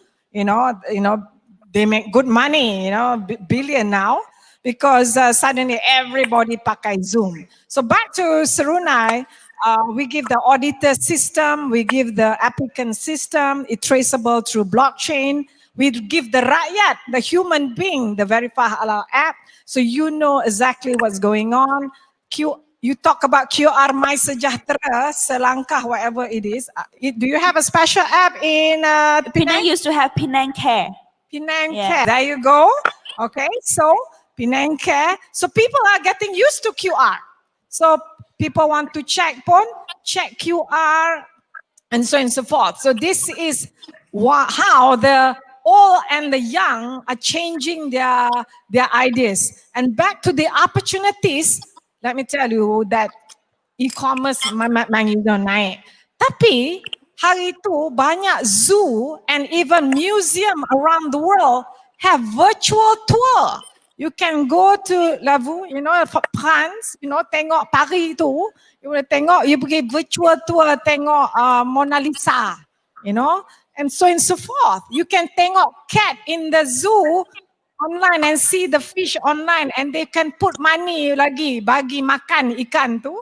they make good money, billion now, because suddenly everybody pakai Zoom. So back to Serunai, we give the auditor system, we give the applicant system, it's traceable through blockchain. We give the rakyat, the human being, the Verify Halal app, so you know exactly what's going on. You talk about QR My Sejahtera, Selangkah, whatever it is. Do you have a special app in Penang used to have Penang Care. Penang Care. There you go. Okay, so Penang Care. So people are getting used to QR. So people want to check QR, and so on and so forth. So this is how the old and the young are changing their ideas. And back to the opportunities, let me tell you that e-commerce memang naik. Tapi hari itu banyak zoo and even museum around the world have virtual tour. You can go to Lavu, you know, for France, you know, tengok Paris tu, you boleh tengok, you pergi virtual tour tengok Mona Lisa, you know, and so on and so forth. You can tengok cat in the zoo online and see the fish online, and they can put money lagi bagi makan ikan tu,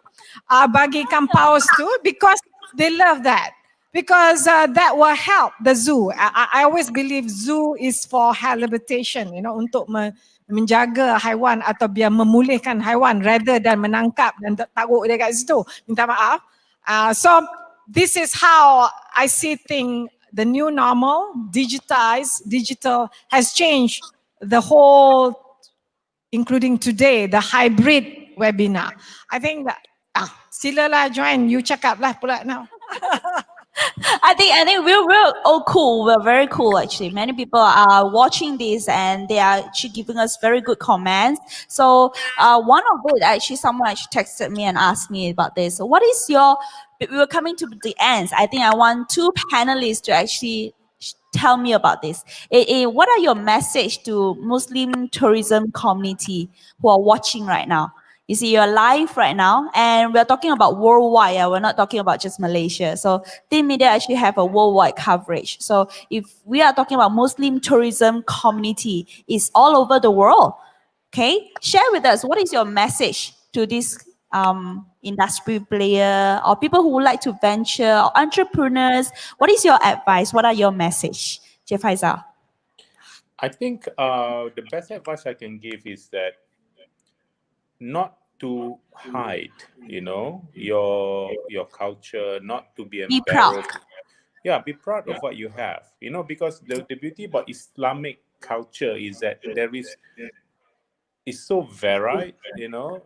bagi ikan paus tu, because they love that. Because that will help the zoo. I always believe zoo is for rehabilitation, you know, untuk menjaga haiwan atau biar memulihkan haiwan rather than menangkap dan taruh dia kat situ. Minta maaf. So this is how I see things. The new normal, digital has changed the whole, including today, the hybrid webinar. I think that, silalah Joanne, you cakap lah pula now. I think we're all cool. We're very cool actually. Many people are watching this and they are actually giving us very good comments. So one of it actually, someone actually texted me and asked me about this. So what is your? We were coming to the ends. I think I want two panelists to actually tell me about this. What are your message to Muslim tourism community who are watching right now? You see, you're live right now, and we're talking about worldwide. We're not talking about just Malaysia. So, Team Media actually have a worldwide coverage. So, if we are talking about Muslim tourism community, it's all over the world. Okay, share with us what is your message to this industry player or people who would like to venture or entrepreneurs. What is your advice? What are your message, Encik Faisal? I think the best advice I can give is that not to hide, you know, your culture, not to be Be proud. embarrassed. Yeah, be proud of what you have, you know, because the beauty about Islamic culture is that it's so varied, you know.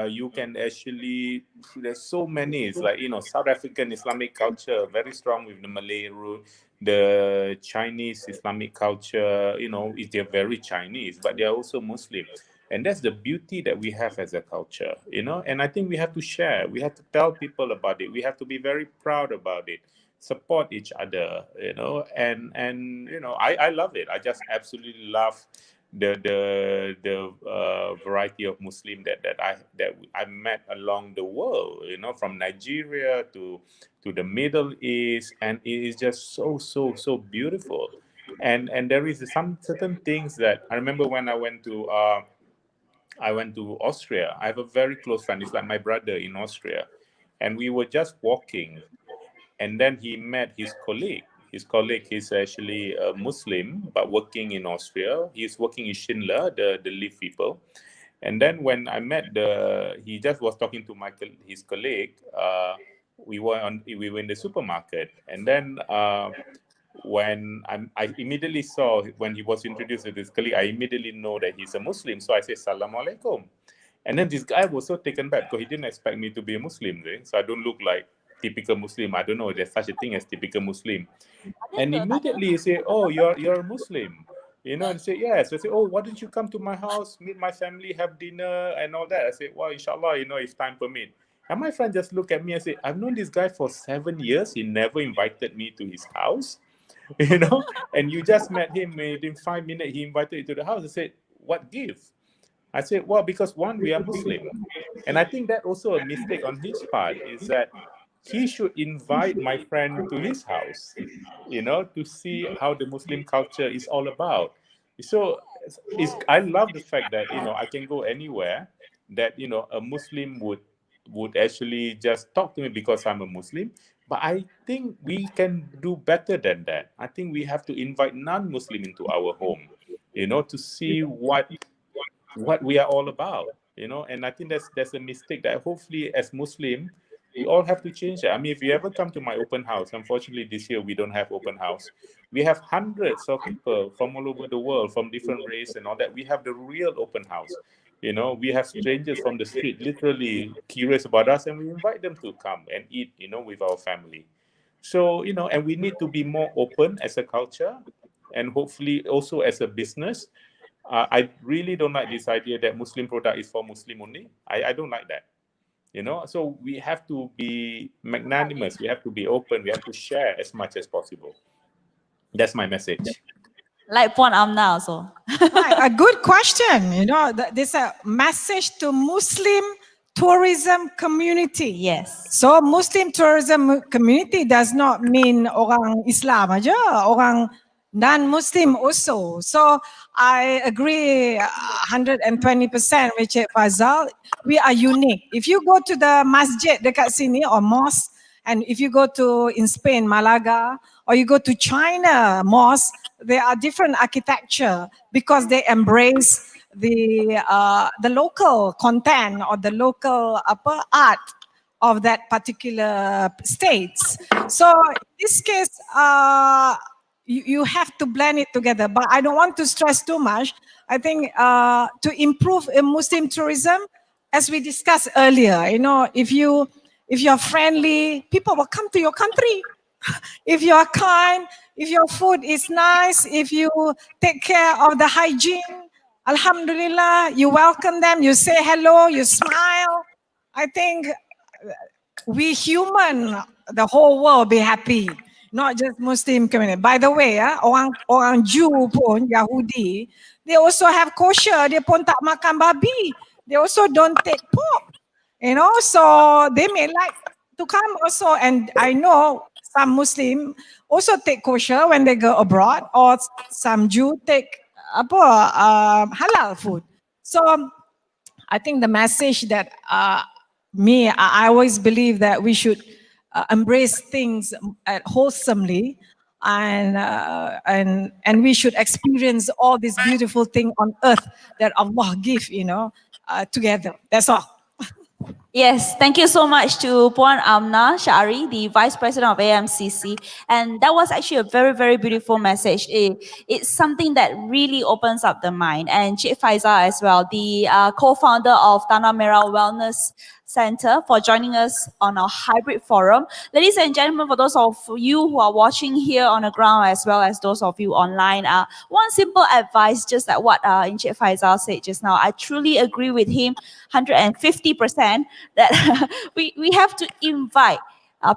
You can actually, there's so many. It's like, you know, South African Islamic culture, very strong with the Malay root. The Chinese Islamic culture, you know, they're very Chinese, but they're also Muslim. And that's the beauty that we have as a culture, you know. And I think we have to share. We have to tell people about it. We have to be very proud about it. Support each other, you know. And you know, I love it. I just absolutely love the variety of Muslim that I met along the world, you know, from Nigeria to the Middle East, and it is just so beautiful. And there is some certain things that I remember when I went to Austria. I have a very close friend. He's like my brother in Austria, and we were just walking, and then he met his colleague. His colleague is actually a Muslim, but working in Austria. He's working in Schindler, the lift people. And then when I met he just was talking to his colleague. We were in the supermarket, and then when I immediately saw when he was introduced to this colleague, I immediately know that he's a Muslim. So I said, "Salaam alaikum." And then this guy was so taken back because he didn't expect me to be a Muslim, so I don't look like typical Muslim. I don't know if there's such a thing as typical Muslim. And immediately he said, "Oh, you're a Muslim," you know, and say, "Yes." I said, "Oh, why don't you come to my house, meet my family, have dinner and all that?" I said, "Well, inshallah, you know, if time permit." And my friend just looked at me and said, "I've known this guy for 7 years. He never invited me to his house." You know, and you just met him within 5 minutes, he invited you to the house. I said, "What gift?" I said, "Well, because one, we are Muslim." And I think that also a mistake on his part is that he should invite my friend to his house, you know, to see how the Muslim culture is all about. So I love the fact that, you know, I can go anywhere that, you know, a Muslim would actually just talk to me because I'm a Muslim. But I think we can do better than that. I think we have to invite non-Muslim into our home, you know, to see what we are all about, you know. And I think that's a mistake that hopefully as Muslim, we all have to change that. I mean, if you ever come to my open house, unfortunately this year we don't have open house. We have hundreds of people from all over the world, from different race and all that. We have the real open house. You know, we have strangers from the street literally curious about us, and we invite them to come and eat, you know, with our family. So, and we need to be more open as a culture and hopefully also as a business. I really don't like this idea that Muslim product is for Muslim only. I don't like that. So we have to be magnanimous. We have to be open. We have to share as much as possible. That's my message. Like Puan Amnah also. Right, a good question. There's a message to Muslim tourism community. Yes. So Muslim tourism community does not mean orang Islam aja, orang non-Muslim also. So I agree 120% with Cik Faisal. We are unique. If you go to the masjid dekat sini or mosque, and if you go to in Spain, Malaga, or you go to China mosque, there are different architecture because they embrace the local content or the local art of that particular states. So in this case, you have to blend it together. But I don't want to stress too much. I think to improve Muslim tourism, as we discussed earlier, if you're friendly, people will come to your country. If you are kind, if your food is nice, if you take care of the hygiene, Alhamdulillah, you welcome them, you say hello, you smile. I think we human, the whole world be happy, not just Muslim community. By the way, orang Jew pun, Yahudi, they also have kosher, dia pun tak makan babi. They also don't take pork, so they may like to come also. And I know some Muslim also take kosher when they go abroad, or some Jew take halal food. So I think the message that I always believe that we should embrace things wholesomely, and we should experience all this beautiful thing on earth that Allah give, together. That's all. Yes, thank you so much to Puan Amnah Shaari, the Vice President of AMCC. And that was actually a very, very beautiful message. It's something that really opens up the mind. And Cik Faisal as well, the co-founder of Tanamera Wellness Center, for joining us on our hybrid forum. Ladies and gentlemen, for those of you who are watching here on the ground as well as those of you online, one simple advice, just like what Encik Faisal said just now, I truly agree with him 150%, that we have to invite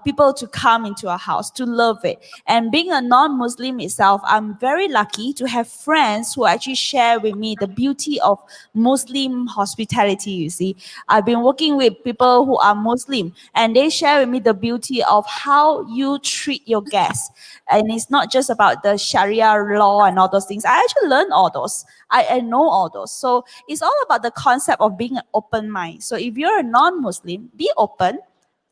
people to come into our house, to love it. And being a non-Muslim itself, I'm very lucky to have friends who actually share with me the beauty of Muslim hospitality, you see. I've been working with people who are Muslim, and they share with me the beauty of how you treat your guests. And it's not just about the Sharia law and all those things. I actually learned all those. I know all those. So it's all about the concept of being an open mind. So if you're a non-Muslim, be open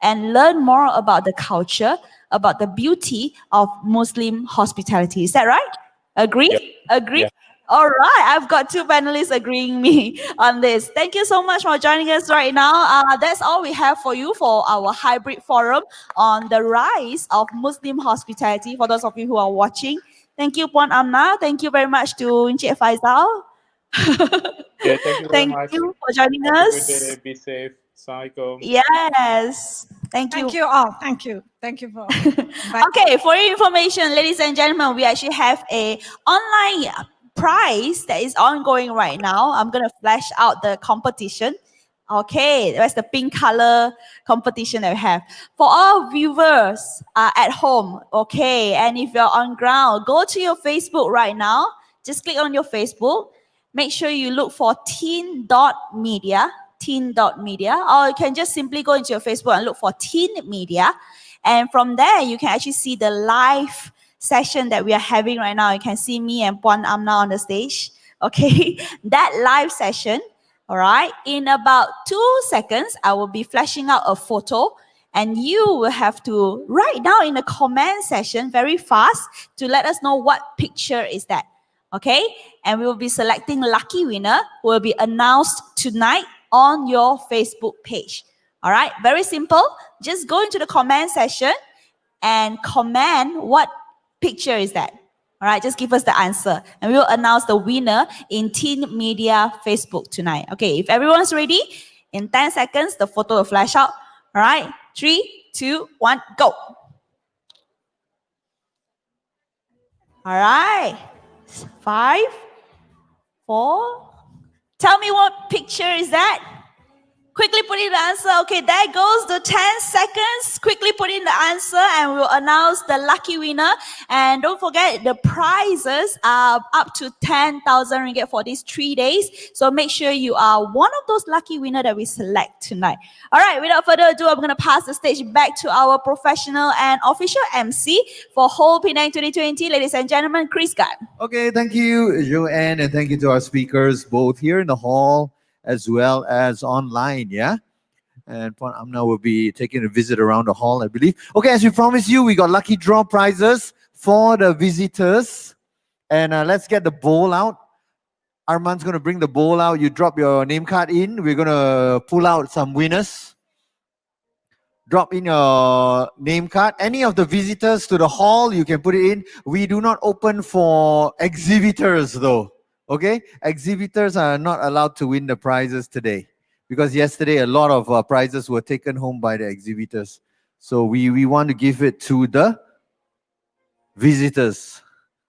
and learn more about the culture, about the beauty of Muslim hospitality. Is that right? Agree? Yep. Agree? Yeah. All right, I've got two panelists agreeing me on this. Thank you so much for joining us right now. That's all we have for you for our hybrid forum on the rise of Muslim hospitality. For those of you who are watching, thank you, Puan Amnah. Thank you very much to Encik Faisal. Yeah, thank you very much. Thank you for joining Have a us. good day. Be safe. Assalamualaikum. Yes. Thank you. Thank you all. Thank you. Thank you for. Okay, for your information, ladies and gentlemen, we actually have a online prize that is ongoing right now. I'm going to flash out the competition. Okay, that's the pink color competition that we have. For all viewers at home, okay, and if you're on ground, go to your Facebook right now. Just click on your Facebook. Make sure you look for teen.media, or you can just simply go into your Facebook and look for Teen Media. And from there, you can actually see the live session that we are having right now. You can see me and Puan Amnah on the stage. Okay, that live session, all right, in about 2 seconds, I will be flashing out a photo, and you will have to write down in the comment section very fast to let us know what picture is that. Okay, and we will be selecting lucky winner who will be announced tonight on your Facebook page. All right, very simple. Just go into the comment section and comment what picture is that. All right, just give us the answer, and we will announce the winner in Teen Media Facebook tonight. Okay, if everyone's ready, in 10 seconds, the photo will flash out. All right, 3, 2, 1, go. All right. 5, 4. Tell me what picture is that? Quickly put in the answer. Okay, there goes the 10 seconds. Quickly put in the answer and we'll announce the lucky winner. And don't forget, the prizes are up to 10,000 ringgit for these 3 days. So make sure you are one of those lucky winners that we select tonight. All right, without further ado, I'm going to pass the stage back to our professional and official MC for Whole Penang 2020. Ladies and gentlemen, Chris Gunn. Okay, thank you, Joanne, and thank you to our speakers, both here in the hall as well as online, yeah? And Puan Amnah will be taking a visit around the hall, I believe. Okay, as we promised you, we got lucky draw prizes for the visitors. And let's get the bowl out. Arman's going to bring the bowl out. You drop your name card in. We're going to pull out some winners. Drop in your name card. Any of the visitors to the hall, you can put it in. We do not open for exhibitors though. Okay? Exhibitors are not allowed to win the prizes today. Because yesterday a lot of prizes were taken home by the exhibitors. So we want to give it to the visitors.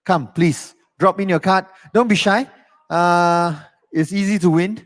Come, please. Drop in your card. Don't be shy. It's easy to win.